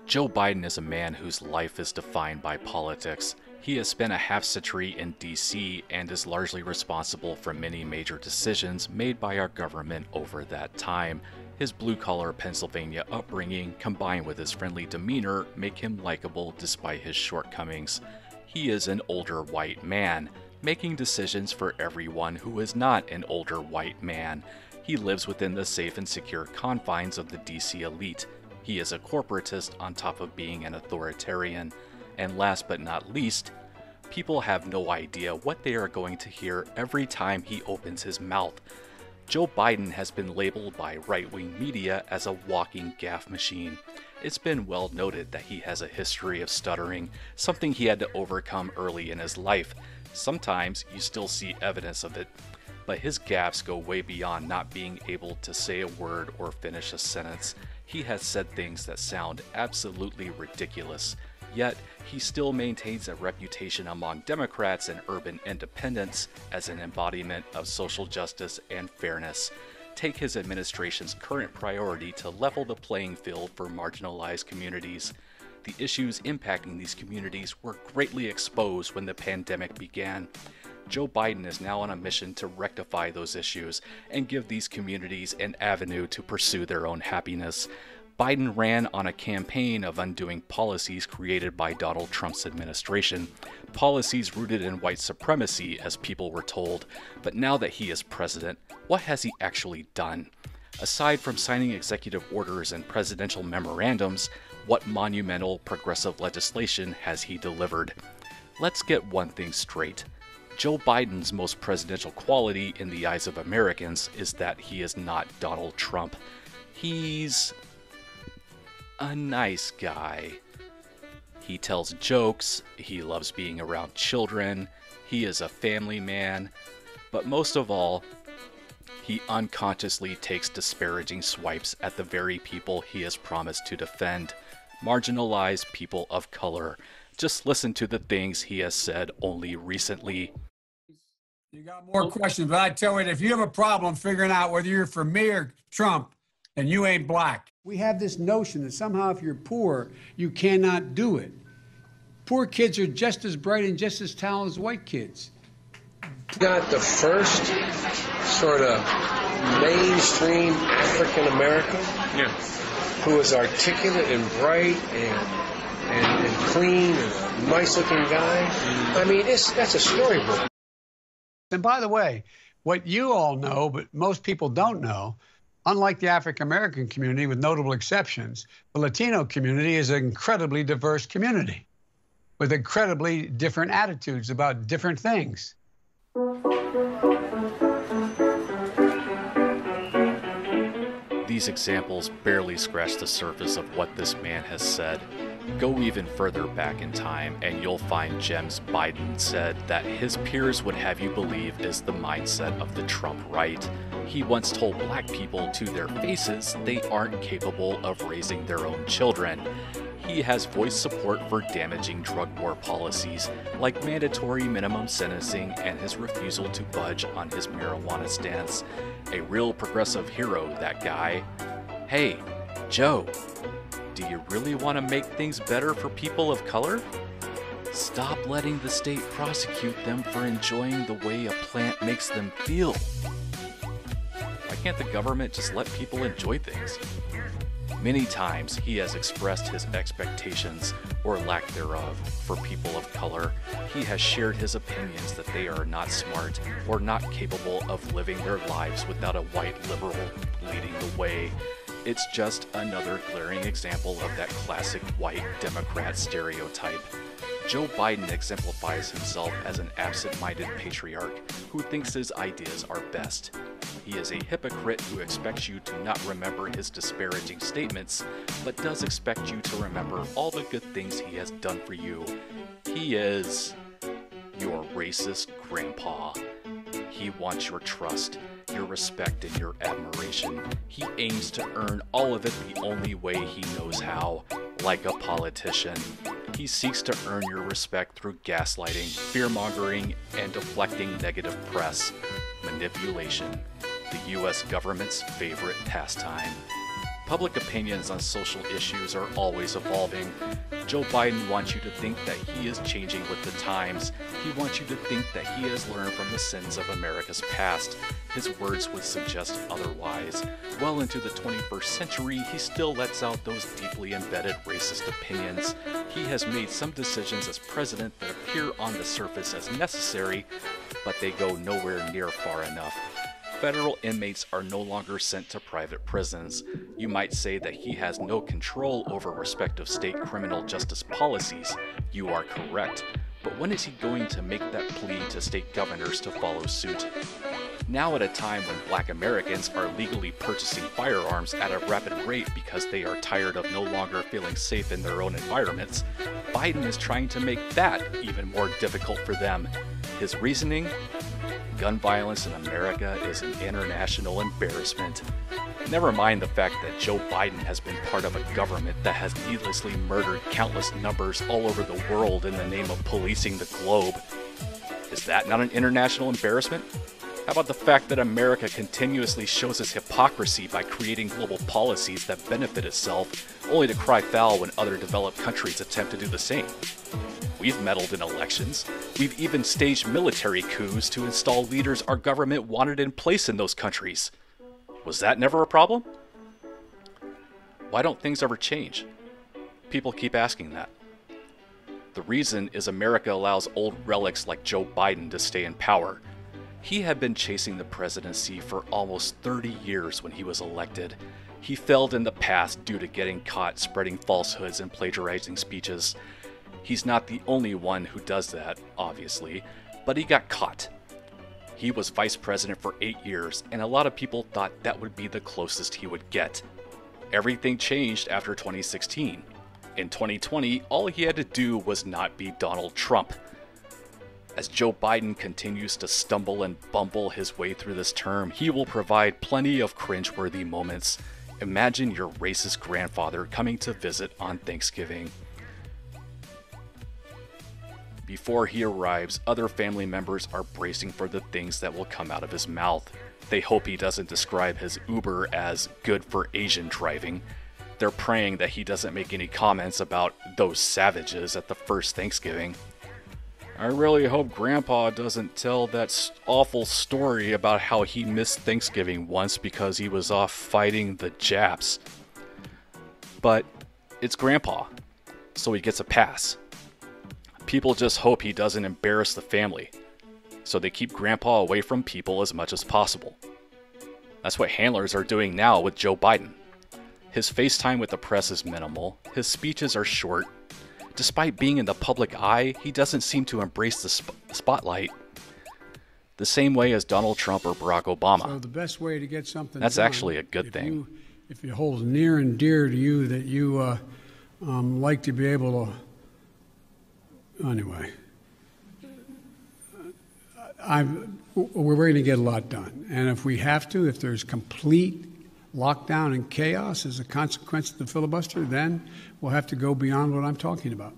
Joe Biden is a man whose life is defined by politics. He has spent a half-century in D.C. and is largely responsible for many major decisions made by our government over that time. His blue-collar Pennsylvania upbringing, combined with his friendly demeanor, make him likable despite his shortcomings. He is an older white man, making decisions for everyone who is not an older white man. He lives within the safe and secure confines of the D.C. elite. He is a corporatist on top of being an authoritarian. And last but not least, people have no idea what they are going to hear every time he opens his mouth. Joe Biden has been labeled by right-wing media as a walking gaffe machine. It's been well noted that he has a history of stuttering, something he had to overcome early in his life. Sometimes you still see evidence of it, but his gaffes go way beyond not being able to say a word or finish a sentence. He has said things that sound absolutely ridiculous, yet he still maintains a reputation among Democrats and urban independents as an embodiment of social justice and fairness. Take his administration's current priority to level the playing field for marginalized communities. The issues impacting these communities were greatly exposed when the pandemic began. Joe Biden is now on a mission to rectify those issues and give these communities an avenue to pursue their own happiness. Biden ran on a campaign of undoing policies created by Donald Trump's administration, policies rooted in white supremacy, as people were told. But now that he is president, what has he actually done? Aside from signing executive orders and presidential memorandums, what monumental progressive legislation has he delivered? Let's get one thing straight. Joe Biden's most presidential quality in the eyes of Americans is that he is not Donald Trump. He's a nice guy. He tells jokes, he loves being around children, he is a family man, but most of all, he unconsciously takes disparaging swipes at the very people he has promised to defend, marginalized people of color. Just listen to the things he has said only recently. You got more questions, but I tell you, if you have a problem figuring out whether you're for me or Trump, then you ain't black. We have this notion that somehow if you're poor, you cannot do it. Poor kids are just as bright and just as talented as white kids. Got the first sort of mainstream African American who is articulate and bright and clean and a nice looking guy. I mean, that's a storybook. And by the way, what you all know, but most people don't know, unlike the African-American community, with notable exceptions, the Latino community is an incredibly diverse community with incredibly different attitudes about different things. These examples barely scratch the surface of what this man has said. Go even further back in time and you'll find gems Biden said that his peers would have you believe is the mindset of the Trump right. He once told black people to their faces they aren't capable of raising their own children. He has voiced support for damaging drug war policies like mandatory minimum sentencing and his refusal to budge on his marijuana stance. A real progressive hero, that guy. Hey, Joe, do you really want to make things better for people of color? Stop letting the state prosecute them for enjoying the way a plant makes them feel. Why can't the government just let people enjoy things? Many times he has expressed his expectations, or lack thereof, for people of color. He has shared his opinions that they are not smart or not capable of living their lives without a white liberal leading the way. It's just another glaring example of that classic white Democrat stereotype. Joe Biden exemplifies himself as an absent-minded patriarch who thinks his ideas are best. He is a hypocrite who expects you to not remember his disparaging statements, but does expect you to remember all the good things he has done for you. He is your racist grandpa. He wants your trust, your respect, and your admiration. He aims to earn all of it the only way he knows how, like a politician. He seeks to earn your respect through gaslighting, fear-mongering, and deflecting negative press. Manipulation, the U.S. government's favorite pastime. Public opinions on social issues are always evolving. Joe Biden wants you to think that he is changing with the times. He wants you to think that he has learned from the sins of America's past. His words would suggest otherwise. Well into the 21st century, he still lets out those deeply embedded racist opinions. He has made some decisions as president that appear on the surface as necessary, but they go nowhere near far enough. Federal inmates are no longer sent to private prisons. You might say that he has no control over respective state criminal justice policies. You are correct. But when is he going to make that plea to state governors to follow suit? Now, at a time when Black Americans are legally purchasing firearms at a rapid rate because they are tired of no longer feeling safe in their own environments, Biden is trying to make that even more difficult for them. His reasoning? Gun violence in America is an international embarrassment. Never mind the fact that Joe Biden has been part of a government that has needlessly murdered countless numbers all over the world in the name of policing the globe. Is that not an international embarrassment? How about the fact that America continuously shows its hypocrisy by creating global policies that benefit itself, only to cry foul when other developed countries attempt to do the same? We've meddled in elections. We've even staged military coups to install leaders our government wanted in place in those countries. Was that never a problem? Why don't things ever change? People keep asking that. The reason is America allows old relics like Joe Biden to stay in power. He had been chasing the presidency for almost 30 years when he was elected. He failed in the past due to getting caught spreading falsehoods and plagiarizing speeches. He's not the only one who does that, obviously, but he got caught. He was vice president for 8 years, and a lot of people thought that would be the closest he would get. Everything changed after 2016. In 2020, all he had to do was not be Donald Trump. As Joe Biden continues to stumble and bumble his way through this term, he will provide plenty of cringeworthy moments. Imagine your racist grandfather coming to visit on Thanksgiving. Before he arrives, other family members are bracing for the things that will come out of his mouth. They hope he doesn't describe his Uber as good for Asian driving. They're praying that he doesn't make any comments about those savages at the first Thanksgiving. I really hope Grandpa doesn't tell that awful story about how he missed Thanksgiving once because he was off fighting the Japs. But it's Grandpa, so he gets a pass. People just hope he doesn't embarrass the family, so they keep Grandpa away from people as much as possible. That's what handlers are doing now with Joe Biden. His FaceTime with the press is minimal, his speeches are short. Despite being in the public eye, he doesn't seem to embrace the spotlight the same way as Donald Trump or Barack Obama. So the best way to get something That's done, actually a good thing. If it holds near and dear to you that you like to be able to. Anyway, we're going to get a lot done. And if we have to, if there's complete lockdown and chaos as a consequence of the filibuster, then we'll have to go beyond what I'm talking about.